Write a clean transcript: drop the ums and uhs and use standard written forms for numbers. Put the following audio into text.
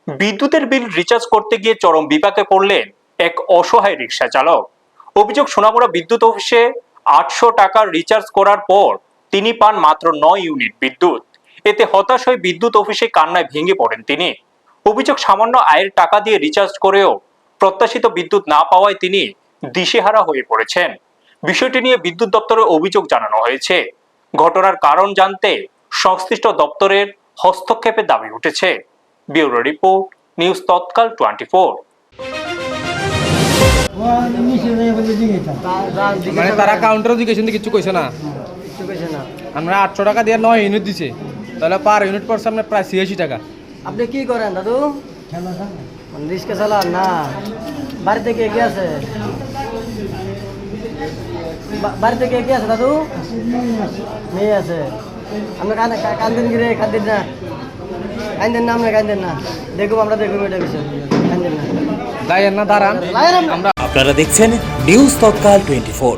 বিদ্যুতের বিল রিচার্জ করতে গিয়ে চরম বিপাকে পড়লেন এক অসহায় রিকশা চালক। অভিযোগ, সোনামুড়া বিদ্যুৎ অফিসে 800 টাকার রিচার্জ করার পর তিনি পান মাত্র 9 ইউনিট বিদ্যুৎ। এতে হতাশ হয়ে বিদ্যুৎ অফিসে কান্নায় ভেঙে পড়েন তিনি। অভিযোগ, সামান্য আয়ের টাকা দিয়ে রিচার্জ করেও প্রত্যাশিত বিদ্যুৎ না পাওয়ায় তিনি দিশেহারা হয়ে পড়েছেন। বিষয়টি নিয়ে বিদ্যুৎ দপ্তরে অভিযোগ জানানো হয়েছে। ঘটনার কারণ জানতে সংশ্লিষ্ট দপ্তরের হস্তক্ষেপের দাবি উঠেছে। ব্যুরো রিপোর্ট, নিউজ তৎকাল 24। মানে তারা কাউন্টারও জিজ্ঞেস কিছু কইছে না, আমরা 800 টাকা দিয়ে 9 ইউনিট দিছে, তাহলে পার ইউনিট পড়ছে আপনার প্রায় 86 টাকা। আপনি কি করেন দাদু? রিক্সা চালান না? বাড়িতে কে কে আছে? বাড়িতে কে কে আছে দাদু? মেয়ে আছে। আপনি কান্দেন গিরে, কান্দেন না, কান্দেন না, আমরা কান্দেন না, দেখুন আমরা দেখুন এটা বিষয়, কান্দেন না, দাঁড়ান না, দাঁড়ান। আমরা আপনারা দেখছেন নিউজ তৎকাল 24।